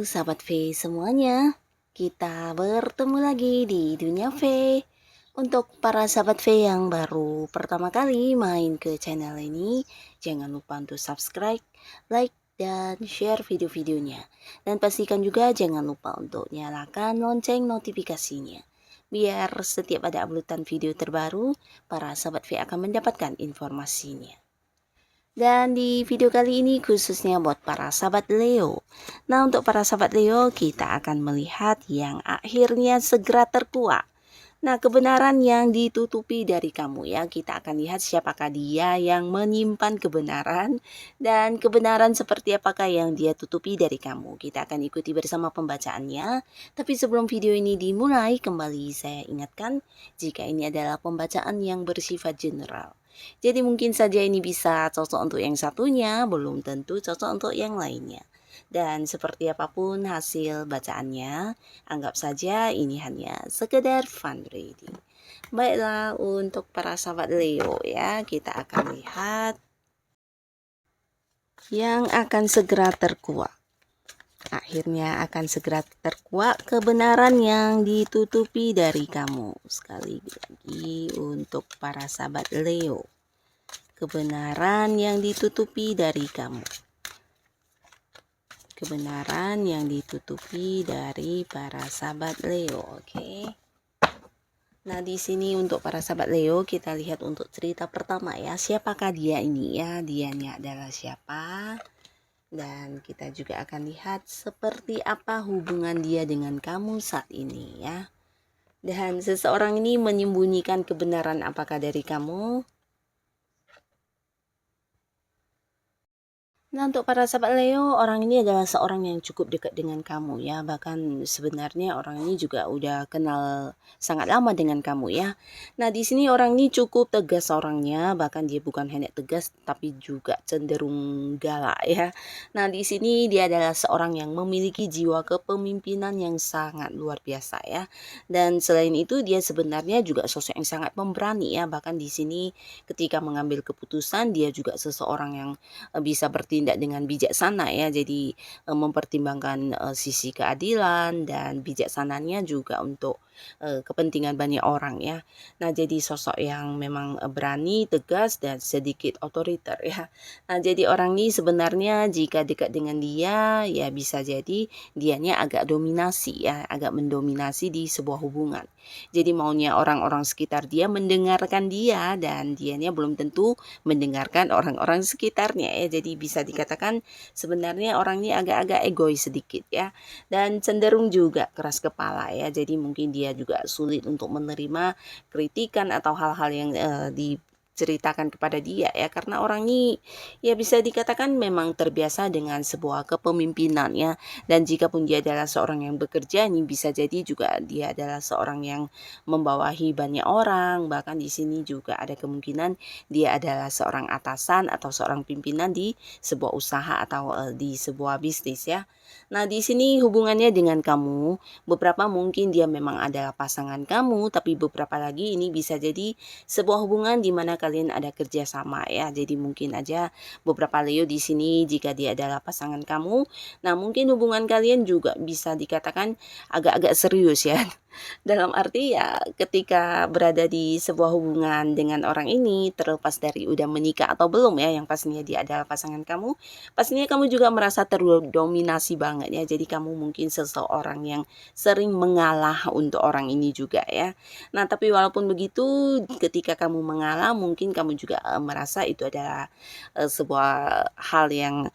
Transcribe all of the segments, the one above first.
sahabat V semuanya, kita bertemu lagi di Dunia V. Untuk para sahabat V yang baru pertama kali main ke channel ini, jangan lupa untuk subscribe, like, dan share video-videonya. Dan pastikan juga jangan lupa untuk nyalakan lonceng notifikasinya. Biar setiap ada uploadan video terbaru, para sahabat V akan mendapatkan informasinya. Dan di video kali ini khususnya buat para sahabat Leo. Nah, untuk para sahabat Leo, kita akan melihat yang akhirnya segera terkuak. Nah, kebenaran yang ditutupi dari kamu ya. Kita akan lihat siapakah dia yang menyimpan kebenaran dan kebenaran seperti apakah yang dia tutupi dari kamu. Kita akan ikuti bersama pembacaannya. Tapi sebelum video ini dimulai, kembali saya ingatkan jika ini adalah pembacaan yang bersifat general. Jadi mungkin saja ini bisa cocok untuk yang satunya, belum tentu cocok untuk yang lainnya. Dan seperti apapun hasil bacaannya, anggap saja ini hanya sekedar fun reading. Baiklah, untuk para sahabat Leo ya, kita akan lihat yang akan segera terkuak. Akhirnya akan segera terkuak kebenaran yang ditutupi dari kamu. Sekali lagi untuk para sahabat Leo. Kebenaran yang ditutupi dari kamu. Kebenaran yang ditutupi dari para sahabat Leo, oke. Nah, di sini untuk para sahabat Leo kita lihat untuk cerita pertama ya. Siapakah dia ini ya? Dianya adalah siapa? Dan kita juga akan lihat seperti apa hubungan dia dengan kamu saat ini ya. Dan seseorang ini menyembunyikan kebenaran apakah dari kamu? Nah, untuk para sahabat Leo, orang ini adalah seorang yang cukup dekat dengan kamu ya. Bahkan sebenarnya orang ini juga udah kenal sangat lama dengan kamu ya. Nah, di sini orang ini cukup tegas orangnya, bahkan dia bukan hanya tegas tapi juga cenderung galak ya. Nah, di sini dia adalah seorang yang memiliki jiwa kepemimpinan yang sangat luar biasa ya. Dan selain itu dia sebenarnya juga sosok yang sangat pemberani ya. Bahkan di sini ketika mengambil keputusan dia juga seseorang yang bisa bertindak dengan bijaksana ya. Jadi mempertimbangkan sisi keadilan dan bijaksananya juga untuk kepentingan banyak orang ya. Nah, jadi sosok yang memang berani, tegas dan sedikit otoriter ya. Nah, jadi orang ini sebenarnya jika dekat dengan dia ya bisa jadi dianya agak dominasi ya, agak mendominasi di sebuah hubungan. Jadi maunya orang-orang sekitar dia mendengarkan dia dan dianya belum tentu mendengarkan orang-orang sekitarnya ya. Jadi bisa dikatakan sebenarnya orang ini agak-agak egois sedikit ya, dan cenderung juga keras kepala ya. Jadi mungkin dia juga sulit untuk menerima kritikan atau hal-hal yang diceritakan kepada dia ya, karena orang ini ya bisa dikatakan memang terbiasa dengan sebuah kepemimpinan ya. Dan jika pun dia adalah seorang yang bekerja, ini bisa jadi juga dia adalah seorang yang membawahi banyak orang. Bahkan di sini juga ada kemungkinan dia adalah seorang atasan atau seorang pimpinan di sebuah usaha atau di sebuah bisnis ya. Nah, di sini hubungannya dengan kamu, beberapa mungkin dia memang adalah pasangan kamu, tapi beberapa lagi ini bisa jadi sebuah hubungan di mana kalian ada kerjasama ya. Jadi mungkin aja beberapa Leo di sini jika dia adalah pasangan kamu, nah mungkin hubungan kalian juga bisa dikatakan agak-agak serius ya. Dalam arti ya ketika berada di sebuah hubungan dengan orang ini, terlepas dari udah menikah atau belum ya, yang pastinya dia adalah pasangan kamu, pastinya kamu juga merasa terdominasi banget ya. Jadi kamu mungkin seseorang yang sering mengalah untuk orang ini juga ya. Nah, tapi walaupun begitu ketika kamu mengalah mungkin kamu juga merasa itu adalah sebuah hal yang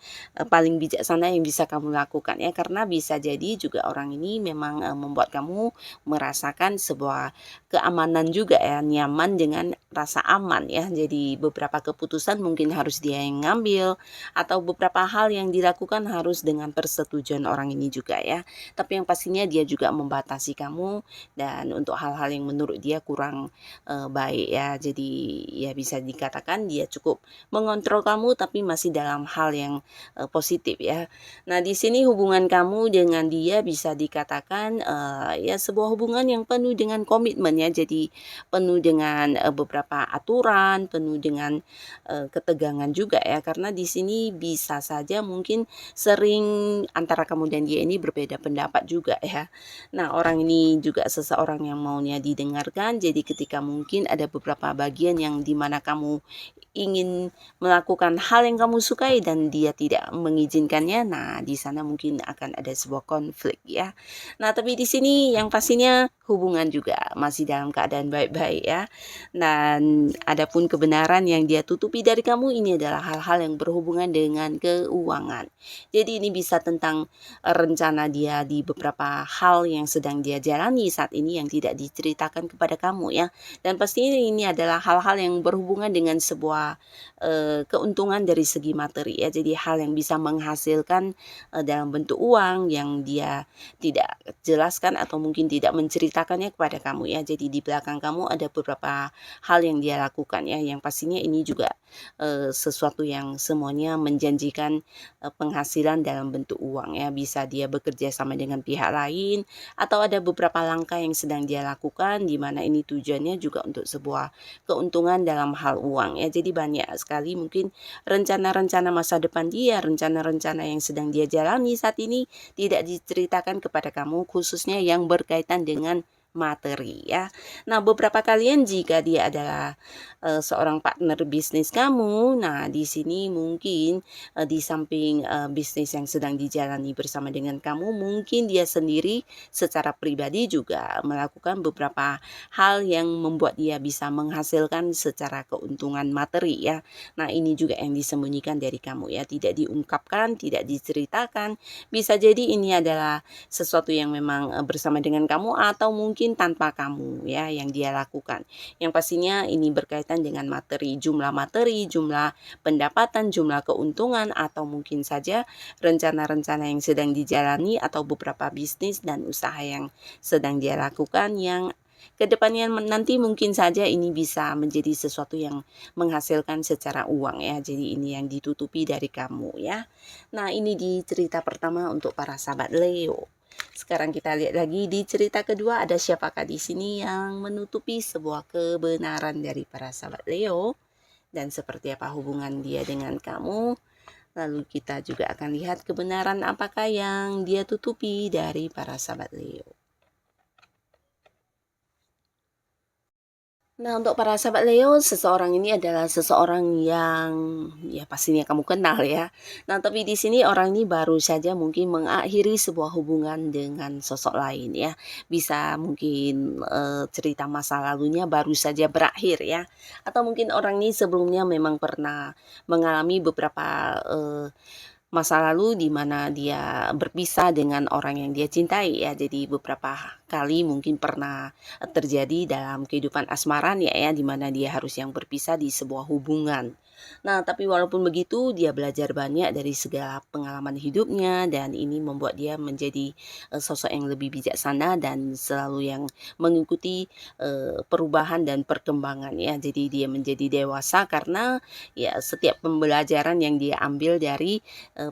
paling bijaksana yang bisa kamu lakukan ya, karena bisa jadi juga orang ini memang membuat kamu merasakan sebuah keamanan juga ya, nyaman dengan rasa aman ya. Jadi beberapa keputusan mungkin harus dia yang ngambil atau beberapa hal yang dilakukan harus dengan persetujuan orang ini juga ya. Tapi yang pastinya dia juga membatasi kamu dan untuk hal-hal yang menurut dia kurang baik ya. Jadi ya bisa dikatakan dia cukup mengontrol kamu tapi masih dalam hal yang positif ya. Nah, di sini hubungan kamu dengan dia bisa dikatakan ya sebuah hubungan yang penuh dengan komitmen ya, jadi penuh dengan, beberapa aturan, penuh dengan, ketegangan juga ya, karena di sini bisa saja mungkin sering antara kamu dan dia ini berbeda pendapat juga ya. Nah, orang ini juga seseorang yang maunya didengarkan, jadi ketika mungkin ada beberapa bagian yang di mana kamu ingin melakukan hal yang kamu sukai dan dia tidak mengizinkannya, nah di sana mungkin akan ada sebuah konflik ya. Nah, tapi di sini yang pastinya hubungan juga masih dalam keadaan baik-baik ya. Dan adapun kebenaran yang dia tutupi dari kamu ini adalah hal-hal yang berhubungan dengan keuangan. Jadi ini bisa tentang rencana dia di beberapa hal yang sedang dia jalani saat ini yang tidak diceritakan kepada kamu ya. Dan pastinya ini adalah hal-hal yang berhubungan dengan sebuah keuntungan dari segi materi ya. Jadi hal yang bisa menghasilkan dalam bentuk uang yang dia tidak jelaskan atau mungkin tidak menceritakannya kepada kamu ya. Jadi di belakang kamu ada beberapa hal yang dia lakukan ya, yang pastinya ini juga sesuatu yang semuanya menjanjikan penghasilan dalam bentuk uang ya. Bisa dia bekerja sama dengan pihak lain atau ada beberapa langkah yang sedang dia lakukan di mana ini tujuannya juga untuk sebuah keuntungan dalam hal uang ya. Jadi banyak sekali mungkin rencana-rencana masa depan dia, rencana-rencana yang sedang dia jalani saat ini tidak diceritakan kepada kamu, khususnya yang berkaitan dengan materi ya. Nah, beberapa kalian jika dia adalah seorang partner bisnis kamu, nah di sini mungkin di samping bisnis yang sedang dijalani bersama dengan kamu, mungkin dia sendiri secara pribadi juga melakukan beberapa hal yang membuat dia bisa menghasilkan secara keuntungan materi ya. Nah, ini juga yang disembunyikan dari kamu ya, tidak diungkapkan, tidak diceritakan. Bisa jadi ini adalah sesuatu yang memang bersama dengan kamu atau mungkin tanpa kamu ya yang dia lakukan. Yang pastinya ini berkaitan dengan materi, jumlah pendapatan, jumlah keuntungan atau mungkin saja rencana-rencana yang sedang dijalani atau beberapa bisnis dan usaha yang sedang dia lakukan yang kedepannya nanti mungkin saja ini bisa menjadi sesuatu yang menghasilkan secara uang ya. Jadi ini yang ditutupi dari kamu ya. Nah, ini di cerita pertama untuk para sahabat Leo. Sekarang kita lihat lagi di cerita kedua, ada siapakah di sini yang menutupi sebuah kebenaran dari para sahabat Leo dan seperti apa hubungan dia dengan kamu. Lalu kita juga akan lihat kebenaran apakah yang dia tutupi dari para sahabat Leo. Nah, untuk para sahabat Leo, seseorang ini adalah seseorang yang ya pastinya kamu kenal ya. Nah, tapi di sini orang ini baru saja mungkin mengakhiri sebuah hubungan dengan sosok lain ya. Bisa mungkin cerita masa lalunya baru saja berakhir ya. Atau mungkin orang ini sebelumnya memang pernah mengalami beberapa masa lalu di mana dia berpisah dengan orang yang dia cintai ya. Jadi beberapa kali mungkin pernah terjadi dalam kehidupan asmaran ya, di mana dia harus yang berpisah di sebuah hubungan. Nah, tapi walaupun begitu dia belajar banyak dari segala pengalaman hidupnya dan ini membuat dia menjadi sosok yang lebih bijaksana dan selalu yang mengikuti perubahan dan perkembangan ya. Jadi dia menjadi dewasa karena ya setiap pembelajaran yang dia ambil dari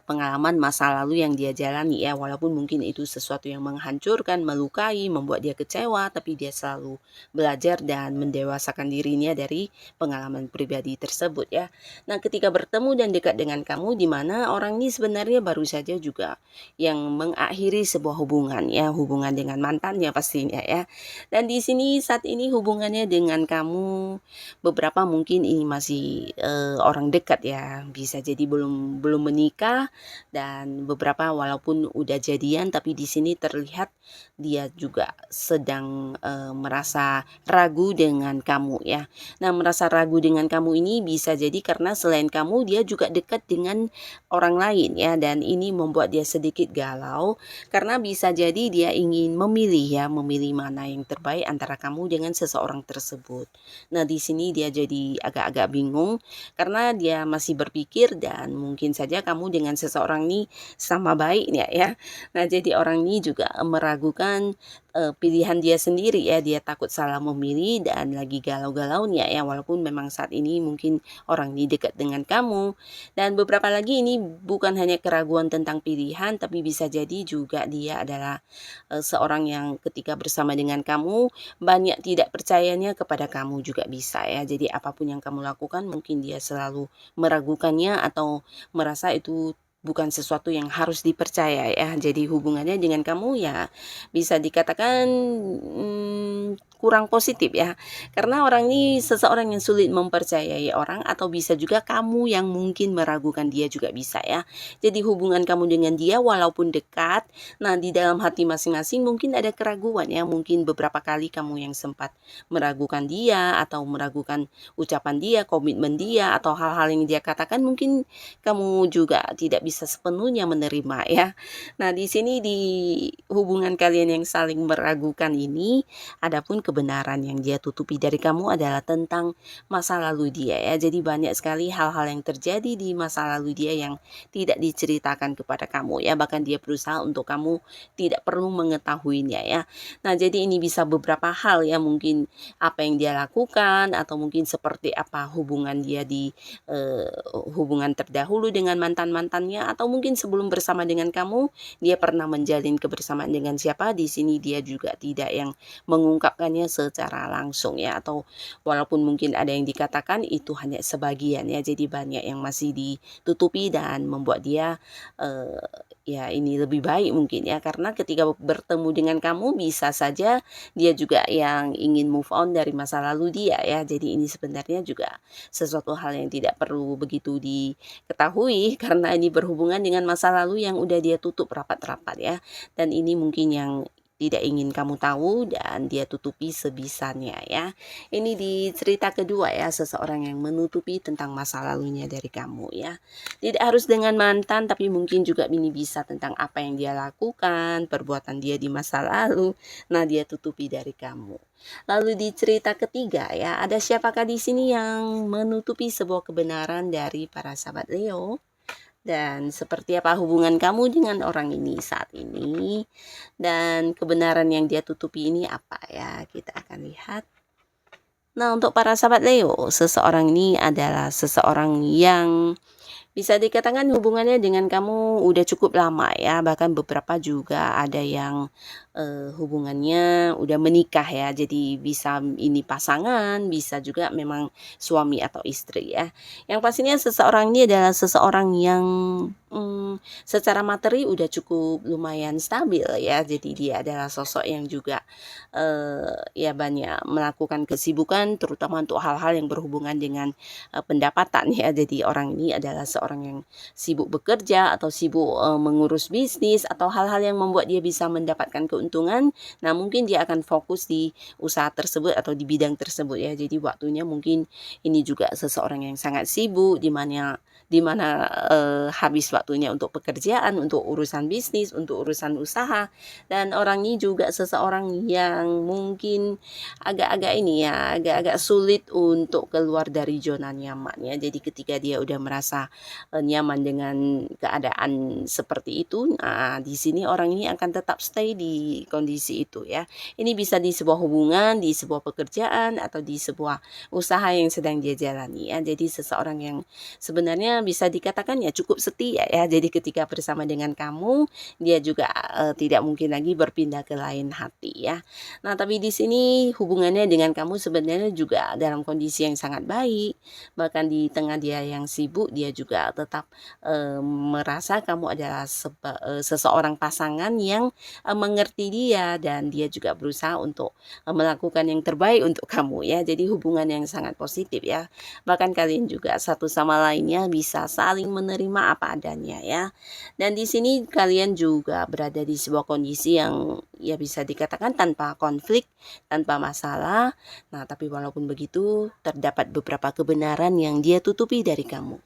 pengalaman masa lalu yang dia jalani ya, walaupun mungkin itu sesuatu yang menghancurkan, melukai, membuat dia kecewa, tapi dia selalu belajar dan mendewasakan dirinya dari pengalaman pribadi tersebut ya. Nah, ketika bertemu dan dekat dengan kamu di mana orang ini sebenarnya baru saja juga yang mengakhiri sebuah hubungan ya, hubungan dengan mantannya pastinya ya. Dan di sini saat ini hubungannya dengan kamu beberapa mungkin ini masih orang dekat ya, bisa jadi belum menikah dan beberapa walaupun udah jadian tapi di sini terlihat dia juga sedang merasa ragu dengan kamu ya. Nah, merasa ragu dengan kamu ini bisa jadi karena selain kamu dia juga dekat dengan orang lain ya, dan ini membuat dia sedikit galau karena bisa jadi dia ingin memilih mana yang terbaik antara kamu dengan seseorang tersebut. Nah, di sini dia jadi agak-agak bingung karena dia masih berpikir dan mungkin saja kamu dengan seseorang ini sama baiknya ya. Nah, jadi orang ini juga meragukan pilihan dia sendiri ya, dia takut salah memilih dan lagi galau-galaunya ya, walaupun memang saat ini mungkin orang ini dekat dengan kamu. Dan beberapa lagi ini bukan hanya keraguan tentang pilihan, tapi bisa jadi juga dia adalah seorang yang ketika bersama dengan kamu banyak tidak percayanya kepada kamu juga bisa ya. Jadi apapun yang kamu lakukan mungkin dia selalu meragukannya atau merasa itu bukan sesuatu yang harus dipercaya ya. Jadi hubungannya dengan kamu ya bisa dikatakan kurang positif ya. Karena orang ini seseorang yang sulit mempercayai orang atau bisa juga kamu yang mungkin meragukan dia juga bisa ya. Jadi hubungan kamu dengan dia walaupun dekat, nah di dalam hati masing-masing mungkin ada keraguan ya. Mungkin beberapa kali kamu yang sempat meragukan dia atau meragukan ucapan dia, komitmen dia atau hal-hal yang dia katakan mungkin kamu juga tidak bisa sepenuhnya menerima ya. Nah, di sini di hubungan kalian yang saling meragukan ini, adapun kebenaran yang dia tutupi dari kamu adalah tentang masa lalu dia ya. Jadi banyak sekali hal-hal yang terjadi di masa lalu dia yang tidak diceritakan kepada kamu ya. Bahkan dia berusaha untuk kamu tidak perlu mengetahuinya ya. Nah, jadi ini bisa beberapa hal ya, mungkin apa yang dia lakukan atau mungkin seperti apa hubungan dia di hubungan terdahulu dengan mantan-mantannya atau mungkin sebelum bersama dengan kamu dia pernah menjalin kebersamaan dengan siapa. Di sini dia juga tidak yang mengungkapkannya secara langsung ya, atau walaupun mungkin ada yang dikatakan itu hanya sebagian ya. Jadi banyak yang masih ditutupi dan membuat dia ya ini lebih baik mungkin ya, karena ketika bertemu dengan kamu bisa saja dia juga yang ingin move on dari masa lalu dia ya. Jadi ini sebenarnya juga sesuatu hal yang tidak perlu begitu diketahui karena ini berhubungan dengan masa lalu yang udah dia tutup rapat-rapat ya. Dan ini mungkin yang tidak ingin kamu tahu dan dia tutupi sebisanya ya. Ini di cerita kedua ya, seseorang yang menutupi tentang masa lalunya dari kamu ya. Tidak harus dengan mantan, tapi mungkin juga ini bisa tentang apa yang dia lakukan, perbuatan dia di masa lalu. Nah, dia tutupi dari kamu. Lalu di cerita ketiga ya, ada siapakah di sini yang menutupi sebuah kebenaran dari para sahabat Leo? Dan seperti apa hubungan kamu dengan orang ini saat ini, dan kebenaran yang dia tutupi ini apa ya, kita akan lihat. Nah, untuk para sahabat Leo, seseorang ini adalah seseorang yang bisa dikatakan hubungannya dengan kamu udah cukup lama ya, bahkan beberapa juga ada yang hubungannya udah menikah ya. Jadi bisa ini pasangan, bisa juga memang suami atau istri ya. Yang pastinya seseorang ini adalah seseorang yang secara materi udah cukup lumayan stabil ya. Jadi dia adalah sosok yang juga ya banyak melakukan kesibukan terutama untuk hal-hal yang berhubungan dengan pendapatan ya. Jadi orang ini adalah seorang yang sibuk bekerja atau sibuk mengurus bisnis atau hal-hal yang membuat dia bisa mendapatkan keuntungan. Nah, mungkin dia akan fokus di usaha tersebut atau di bidang tersebut ya. Jadi waktunya mungkin ini juga seseorang yang sangat sibuk di mana habis waktunya untuk pekerjaan, untuk urusan bisnis, untuk urusan usaha. Dan orang ini juga seseorang yang mungkin agak-agak ini ya, agak-agak sulit untuk keluar dari zona nyaman ya. Jadi ketika dia udah merasa nyaman dengan keadaan seperti itu, nah di sini orang ini akan tetap stay di kondisi itu ya. Ini bisa di sebuah hubungan, di sebuah pekerjaan atau di sebuah usaha yang sedang dia jalani ya. Jadi seseorang yang sebenarnya bisa dikatakan ya cukup setia ya. Jadi ketika bersama dengan kamu, dia juga tidak mungkin lagi berpindah ke lain hati ya. Nah, tapi di sini hubungannya dengan kamu sebenarnya juga dalam kondisi yang sangat baik. Bahkan di tengah dia yang sibuk, dia juga tetap merasa kamu adalah seseorang pasangan yang mengerti dia dan dia juga berusaha untuk melakukan yang terbaik untuk kamu ya. Jadi hubungan yang sangat positif ya. Bahkan kalian juga satu sama lainnya bisa saling menerima apa adanya ya. Dan di sini kalian juga berada di sebuah kondisi yang ya bisa dikatakan tanpa konflik, tanpa masalah. Nah, tapi walaupun begitu terdapat beberapa kebenaran yang dia tutupi dari kamu.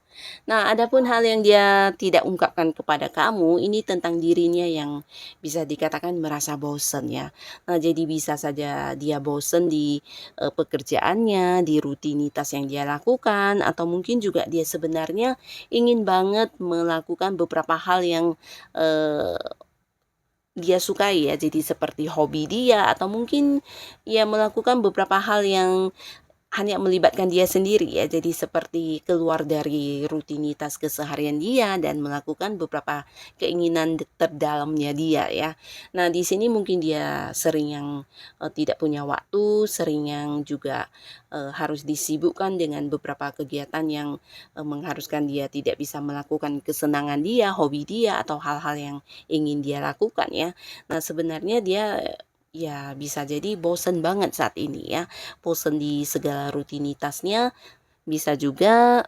Nah, adapun hal yang dia tidak ungkapkan kepada kamu ini tentang dirinya yang bisa dikatakan merasa bosan ya. Nah, jadi bisa saja dia bosan di pekerjaannya, di rutinitas yang dia lakukan, atau mungkin juga dia sebenarnya ingin banget melakukan beberapa hal yang dia sukai ya, jadi seperti hobi dia atau mungkin ya melakukan beberapa hal yang hanya melibatkan dia sendiri ya, jadi seperti keluar dari rutinitas keseharian dia dan melakukan beberapa keinginan terdalamnya dia ya. Nah, di sini mungkin dia sering yang tidak punya waktu, sering yang juga harus disibukkan dengan beberapa kegiatan yang mengharuskan dia tidak bisa melakukan kesenangan dia, hobi dia, atau hal-hal yang ingin dia lakukan ya. Nah, sebenarnya dia ya bisa jadi bosen banget saat ini ya, bosen di segala rutinitasnya, bisa juga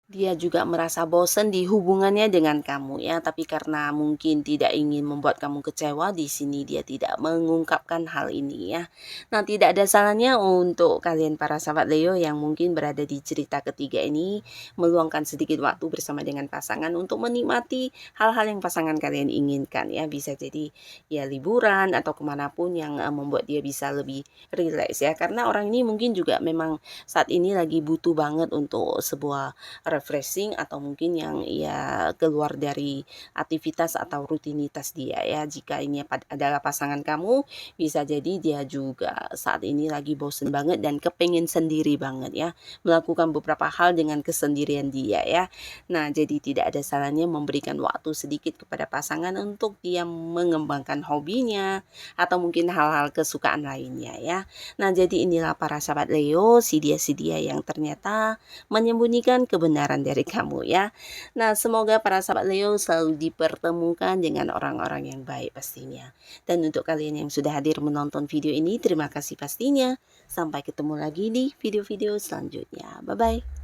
dia juga merasa bosan di hubungannya dengan kamu ya, tapi karena mungkin tidak ingin membuat kamu kecewa, di sini dia tidak mengungkapkan hal ini ya. Nah, tidak ada salahnya untuk kalian para sahabat Leo yang mungkin berada di cerita ketiga ini, meluangkan sedikit waktu bersama dengan pasangan untuk menikmati hal-hal yang pasangan kalian inginkan ya. Bisa jadi ya liburan atau kemanapun yang membuat dia bisa lebih rileks ya. Karena orang ini mungkin juga memang saat ini lagi butuh banget untuk sebuah refreshing atau mungkin yang ya keluar dari aktivitas atau rutinitas dia ya. Jika ini adalah pasangan kamu, bisa jadi dia juga saat ini lagi bosen banget dan kepengen sendiri banget ya, melakukan beberapa hal dengan kesendirian dia ya. Nah, jadi tidak ada salahnya memberikan waktu sedikit kepada pasangan untuk dia mengembangkan hobinya atau mungkin hal-hal kesukaan lainnya ya. Nah, jadi inilah para sahabat Leo, si dia yang ternyata menyembunyikan kebenaran dari kamu ya. Nah, semoga para sahabat Leo selalu dipertemukan dengan orang-orang yang baik pastinya. Dan untuk kalian yang sudah hadir menonton video ini, terima kasih pastinya. Sampai ketemu lagi di video-video selanjutnya. Bye-bye.